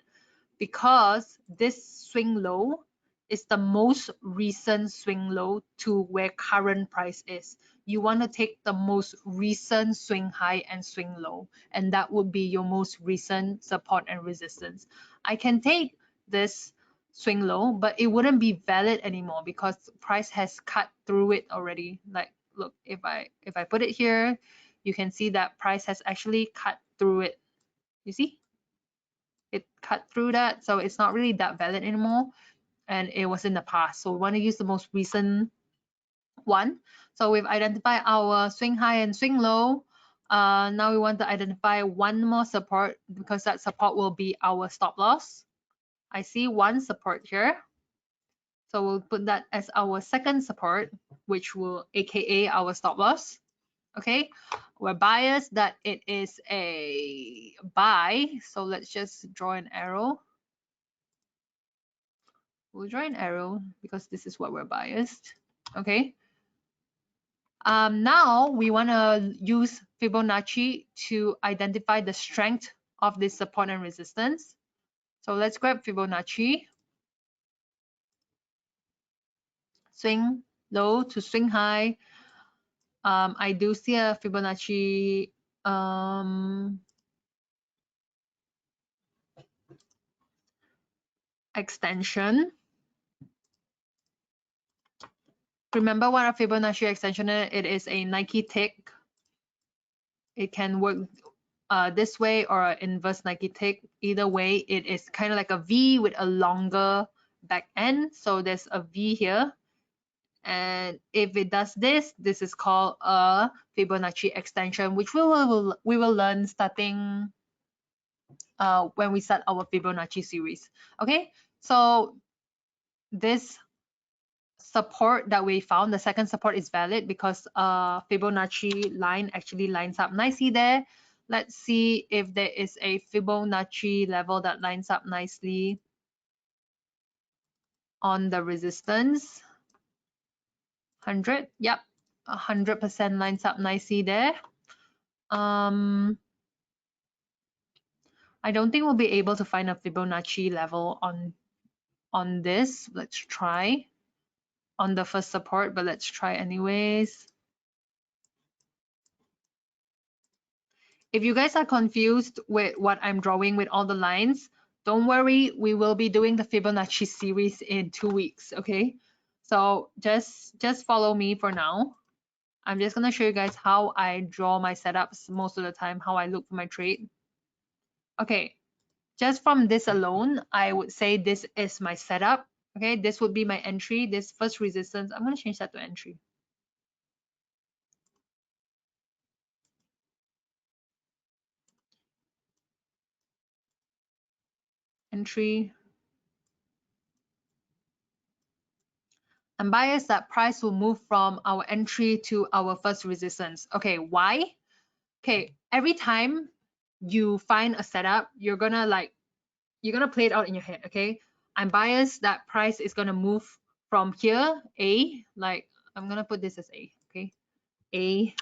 Because this swing low is the most recent swing low to where current price is. you want to take the most recent swing high and swing low, and that would be your most recent support and resistance. I can take this swing low, but it wouldn't be valid anymore because price has cut through it already. Like, look, if I put it here, you can see that price has actually cut through it. You see, it cut through that, so it's not really that valid anymore, and it was in the past. So we want to use the most recent one. So we've identified our swing high and swing low. Now we want to identify one more support, because that support will be our stop loss. I see one support here, so we'll put that as our second support, which will aka our stop loss. Okay, we're biased that it is a buy, so let's just draw an arrow. We'll draw an arrow because this is what we're biased. Okay, now we want to use Fibonacci to identify the strength of this support and resistance. So let's grab Fibonacci. Swing low to swing high. I do see a Fibonacci extension. Remember what a Fibonacci extension is? It is a Nike tick. It can work this way or an inverse Nike tick. Either way, it is kind of like a V with a longer back end. So there's a V here. And if it does this, this is called a Fibonacci extension, which we will learn starting when we start our Fibonacci series. Okay, so this support that we found, the second support, is valid because Fibonacci line actually lines up nicely there. Let's see if there is a Fibonacci level that lines up nicely on the resistance. 100, yep, 100% lines up nicely there. I don't think we'll be able to find a Fibonacci level on this. Let's try on the first support, but let's try anyways. If you guys are confused with what I'm drawing with all the lines, don't worry, we will be doing the Fibonacci series in 2 weeks, okay? So just follow me for now. I'm just gonna show you guys how I draw my setups most of the time, how I look for my trade. Okay, just from this alone, I would say this is my setup. Okay, this would be my entry, this first resistance. I'm gonna change that to entry. Entry. I'm biased that price will move from our entry to our first resistance. Okay, why? Okay, every time you find a setup, you're gonna play it out in your head. Okay, I'm biased that price is gonna move from here, A, like I'm gonna put this as A. Okay, A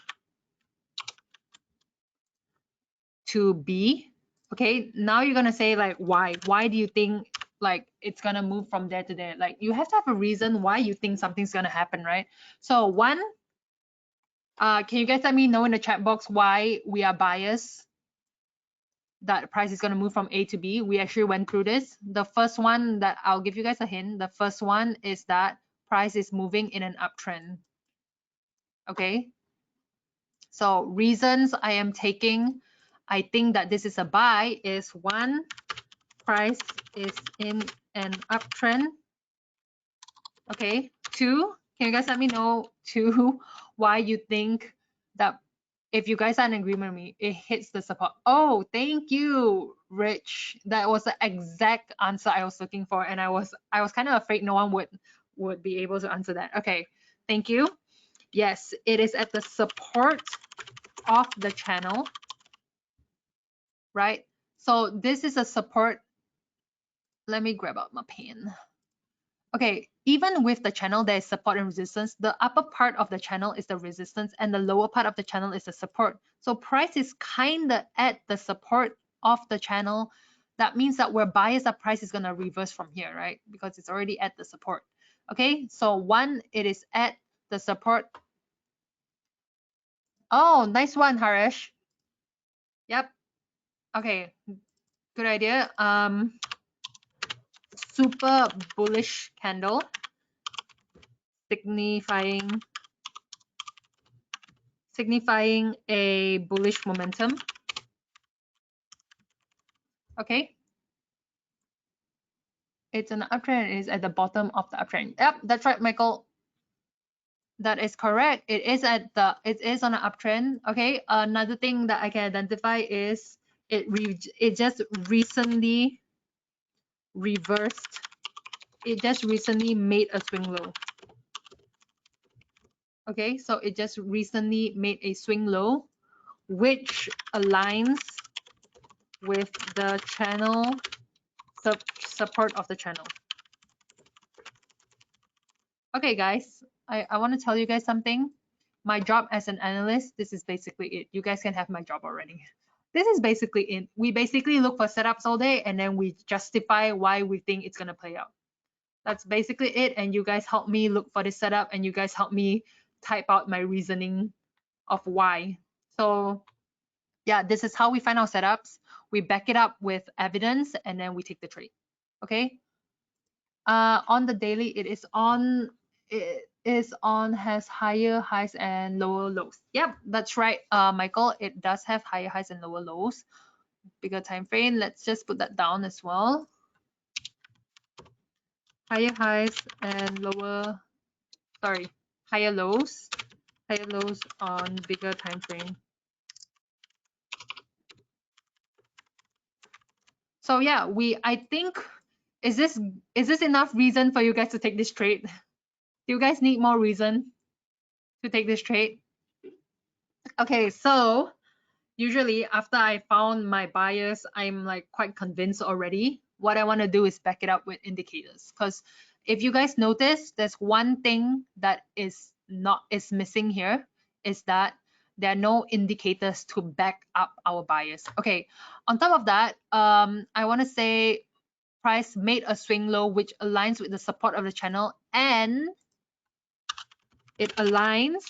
to B. Okay, now you're gonna say like, why do you think like it's gonna move from there to there? Like, you have to have a reason why you think something's gonna happen, right? So one, can you guys let me know in the chat box why we are biased that price is gonna move from A to B? We actually went through this. The first one, that I'll give you guys a hint, the first one is that price is moving in an uptrend. Okay, so reasons I am taking, I think that this is a buy, is one, price is in an uptrend. Okay, two, can you guys let me know two, why you think that, if you guys are in agreement with me, it hits the support? Oh, thank you, Rich. That was the exact answer I was looking for, and I was kind of afraid no one would be able to answer that. Okay, thank you. Yes, it is at the support of the channel, right? So this is a support. Let me grab out my pen. Okay, even with the channel, there is support and resistance. The upper part of the channel is the resistance, and the lower part of the channel is the support. So price is kind of at the support of the channel. That means that we're biased that price is going to reverse from here, right? Because it's already at the support. Okay, so one, it is at the support Oh, nice one, Harish. Yep. Okay, good idea. Super bullish candle signifying a bullish momentum. Okay. It's an uptrend. It is at the bottom of the uptrend. Yep, that's right, Michael. That is correct. It is on an uptrend. Okay. Another thing that I can identify is it just recently reversed. It just recently made a swing low. Okay, so it just recently made a swing low, which aligns with the channel support of the channel. Okay, guys, I want to tell you guys something. My job as an analyst, this is basically it. You guys can have my job already. This is basically it. We basically look for setups all day and then we justify why we think it's going to play out. That's basically it. And you guys help me look for this setup and you guys help me type out my reasoning of why. So yeah, this is how we find our setups. We back it up with evidence and then we take the trade. Okay. On the daily, it is on has higher highs and lower lows. Yep, that's right, Michael. It does have higher highs and lower lows. Bigger time frame. Let's just put that down as well. Higher highs and higher lows. Higher lows on bigger time frame. So yeah, I think is this enough reason for you guys to take this trade? Do you guys need more reason to take this trade? Okay, so usually after I found my buyers, I'm like quite convinced already. What I want to do is back it up with indicators, because if you guys notice, there's one thing that is missing here, is that there are no indicators to back up our buyers. Okay, on top of that, I want to say price made a swing low which aligns with the support of the channel, and it aligns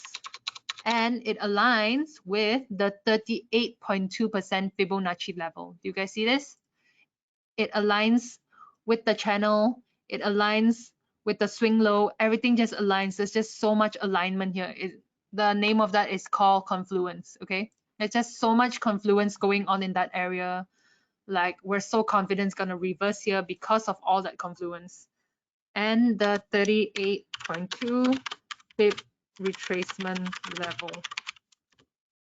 with the 38.2% Fibonacci level. Do you guys see this? It aligns with the channel. It aligns with the swing low. Everything just aligns. There's just so much alignment here. The name of that is called confluence. Okay, there's just so much confluence going on in that area. Like, we're so confident it's gonna reverse here because of all that confluence. And the 38.2 pip retracement level.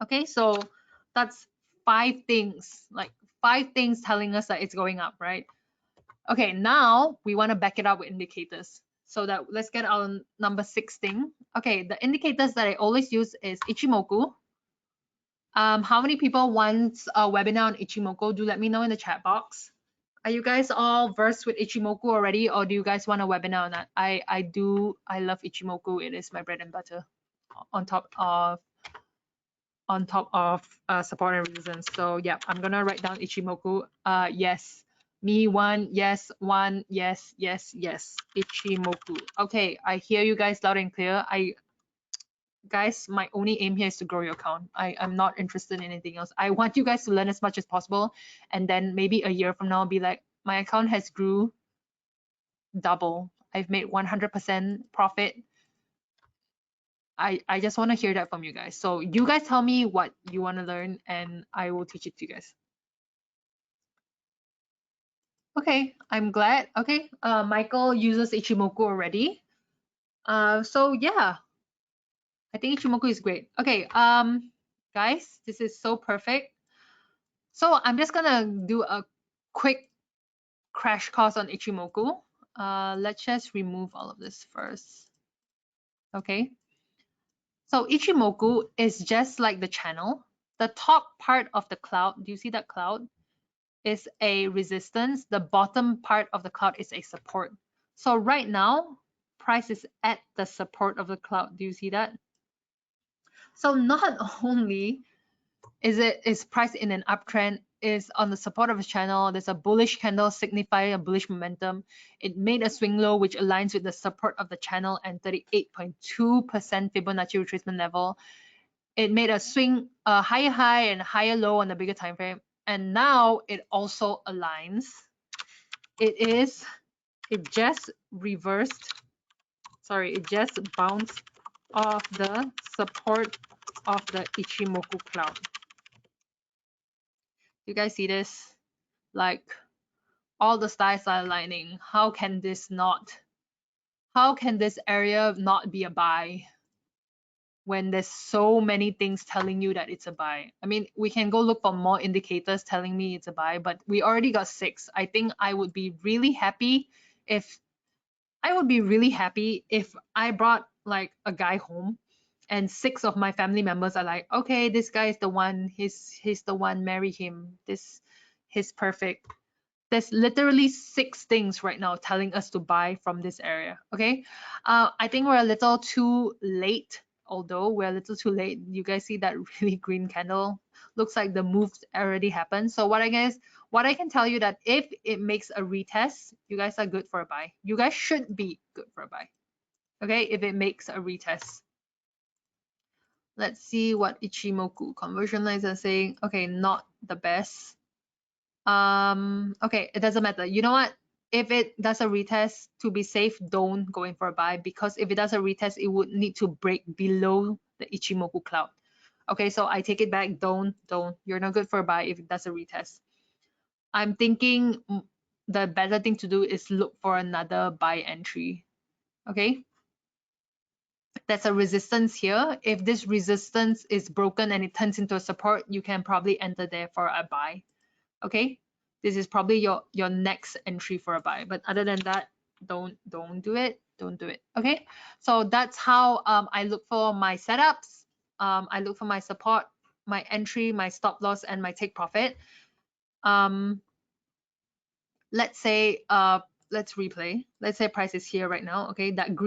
Okay, so that's five things telling us that it's going up, right? Okay, now we want to back it up with indicators. So that let's get our number 6 thing. Okay, the indicators that I always use is Ichimoku. How many people want a webinar on Ichimoku? Do let me know in the chat box. Are you guys all versed with Ichimoku already, or do you guys want a webinar on that? I do. I love Ichimoku. It is my bread and butter on top of support and resistance. So yeah, I'm gonna write down Ichimoku. Yes, me one, yes, Ichimoku. Okay, I hear you guys loud and clear. Guys, my only aim here is to grow your account. I'm not interested in anything else. I want you guys to learn as much as possible, and then maybe a year from now be like, my account has grew double. I've made 100% profit. I just want to hear that from you guys. So you guys tell me what you want to learn and I will teach it to you guys. Okay, I'm glad. Okay, Michael uses Ichimoku already. So yeah, I think Ichimoku is great. Okay, guys, this is so perfect. So I'm just gonna do a quick crash course on Ichimoku. Let's just remove all of this first. Okay. So Ichimoku is just like the channel. The top part of the cloud, do you see that cloud? Is a resistance. The bottom part of the cloud is a support. So right now, price is at the support of the cloud. Do you see that? So not only is price in an uptrend, is on the support of the channel. There's a bullish candle signifying a bullish momentum. It made a swing low which aligns with the support of the channel and 38.2% Fibonacci retracement level. it made a swing, a higher high and higher low on the bigger time frame, and now it also aligns. It just reversed, sorry, it just bounced off the support of the Ichimoku cloud. You guys see this? Like, all the stars are aligning. How can this area not be a buy when there's so many things telling you that it's a buy? I mean, we can go look for more indicators telling me it's a buy, but we already got 6. I think I would be really happy if I brought like a guy home and 6 of my family members are like, okay, this guy is the one, he's the one, marry him, he's perfect. There's literally 6 things right now telling us to buy from this area. Okay, I think we're a little too late. Although we're a little too late, you guys see that really green candle? Looks like the move already happened. So what I can tell you that if it makes a retest, you guys are good for a buy. You guys should be good for a buy. Okay, if it makes a retest. Let's see what Ichimoku conversion lines are saying. Okay, not the best. Okay, it doesn't matter. You know what? If it does a retest, to be safe, don't go in for a buy, because if it does a retest, it would need to break below the Ichimoku cloud. Okay, so I take it back. Don't. You're not good for a buy if it does a retest. I'm thinking the better thing to do is look for another buy entry. Okay, there's a resistance here. If this resistance is broken and it turns into a support, you can probably enter there for a buy. Okay, this is probably your next entry for a buy, but other than that, don't do it. Okay, so that's how I look for my setups. I look for my support, my entry, my stop loss, and my take profit. Let's say let's replay. Let's say price is here right now. Okay, that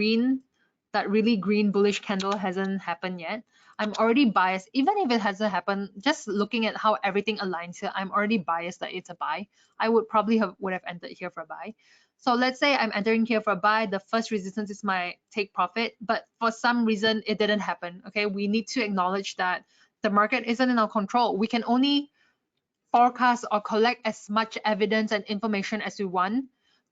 really green bullish candle hasn't happened yet. I'm already biased. Even if it hasn't happened, just looking at how everything aligns here, I'm already biased that it's a buy. I would probably would have entered here for a buy. So let's say I'm entering here for a buy. The first resistance is my take profit, but for some reason it didn't happen. Okay, we need to acknowledge that the market isn't in our control. We can only forecast or collect as much evidence and information as we want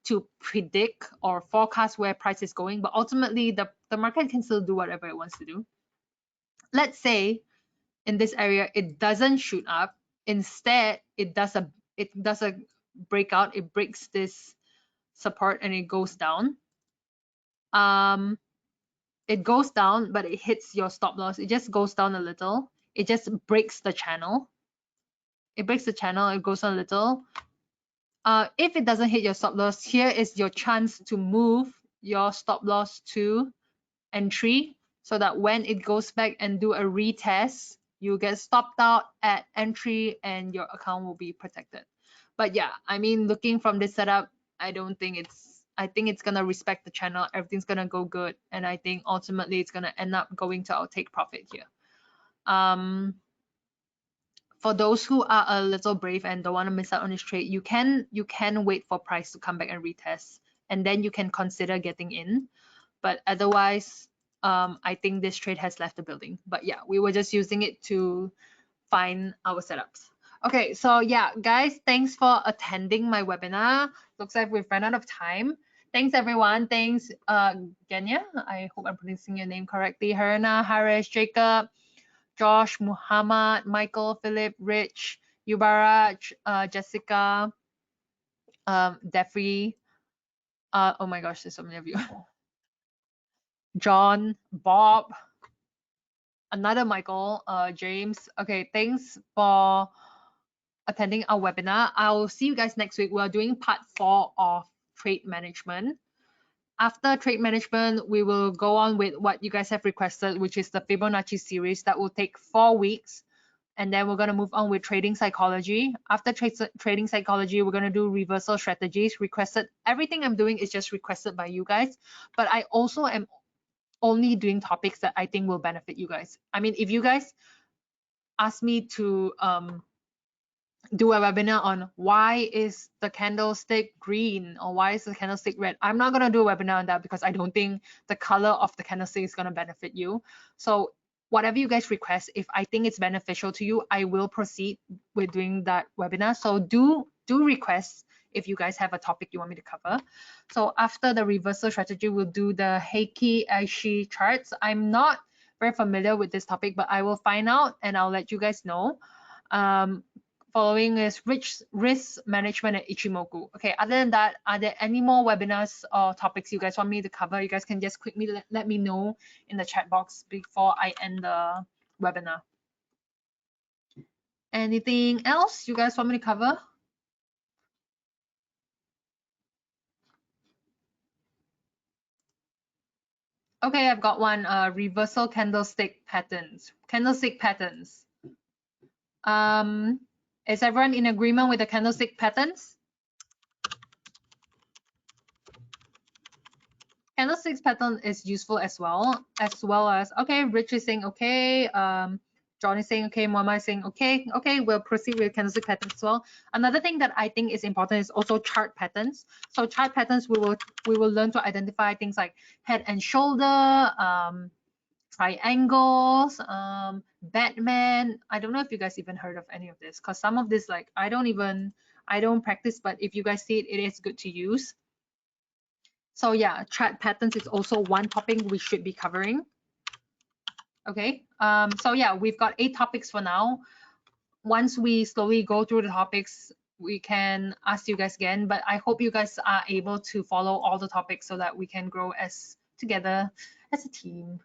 to predict or forecast where price is going, but ultimately the market can still do whatever it wants to do. Let's say in this area it doesn't shoot up, instead it does a breakout, it breaks this support and it goes down. It goes down, but it hits your stop loss. It just goes down a little, it just breaks the channel. It breaks the channel, it goes a little. If it doesn't hit your stop loss, here is your chance to move your stop loss to entry, so that when it goes back and do a retest, you get stopped out at entry and your account will be protected. But yeah, I mean, looking from this setup, I think it's gonna respect the channel, everything's gonna go good, and I think ultimately it's gonna end up going to our take profit here. For those who are a little brave and don't want to miss out on this trade, you can wait for price to come back and retest, and then you can consider getting in. But otherwise, I think this trade has left the building. But yeah, we were just using it to find our setups. Okay, so yeah, guys, thanks for attending my webinar. Looks like we've run out of time. Thanks everyone. Thanks Genya. I hope I'm pronouncing your name correctly. Harana, Harish, Jacob, Josh, Muhammad, Michael, Philip, Rich, Yubaraj, Jessica, Defree. Oh my gosh, there's so many of you. John, Bob, another Michael, James. Okay, thanks for attending our webinar. I'll see you guys next week. We're doing part 4 of trade management. After trade management, we will go on with what you guys have requested, which is the Fibonacci series that will take 4 weeks. And then we're going to move on with trading psychology. After trading psychology, we're going to do reversal strategies. Requested, everything I'm doing is just requested by you guys, but I also am only doing topics that I think will benefit you guys. I mean, if you guys ask me to do a webinar on why is the candlestick green or why is the candlestick red, I'm not going to do a webinar on that, because I don't think the color of the candlestick is going to benefit you. So whatever you guys request, if I think it's beneficial to you, I will proceed with doing that webinar. So do request if you guys have a topic you want me to cover. So after the reversal strategy, we'll do the Heiki Aishi charts. I'm not very familiar with this topic, but I will find out and I'll let you guys know. Following is risk management at Ichimoku. Okay, other than that, are there any more webinars or topics you guys want me to cover? You guys can just quickly let me know in the chat box before I end the webinar. Anything else you guys want me to cover? Okay, I've got one, reversal candlestick patterns. Is everyone in agreement with the candlestick patterns? Candlesticks pattern is useful as well as, okay, Rich is saying okay, John is saying okay, Mama is saying okay, we'll proceed with candlestick patterns as well. Another thing that I think is important is also chart patterns. So chart patterns, we will learn to identify things like head and shoulder, triangles, Batman. I don't know if you guys even heard of any of this, because some of this, like, I don't practice, but if you guys see it, it is good to use. So yeah, chart patterns is also one topic we should be covering. Okay, so yeah, we've got 8 topics for now. Once we slowly go through the topics, we can ask you guys again, but I hope you guys are able to follow all the topics so that we can grow as together as a team,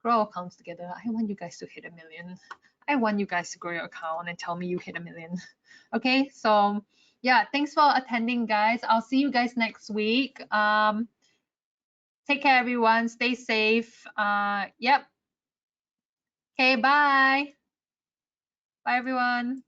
grow accounts together. I want you guys to hit 1 million. I want you guys to grow your account and tell me you hit 1 million. Okay, so yeah, thanks for attending, guys. I'll see you guys next week. Take care, everyone. Stay safe. Yep. Okay, bye. Bye, everyone.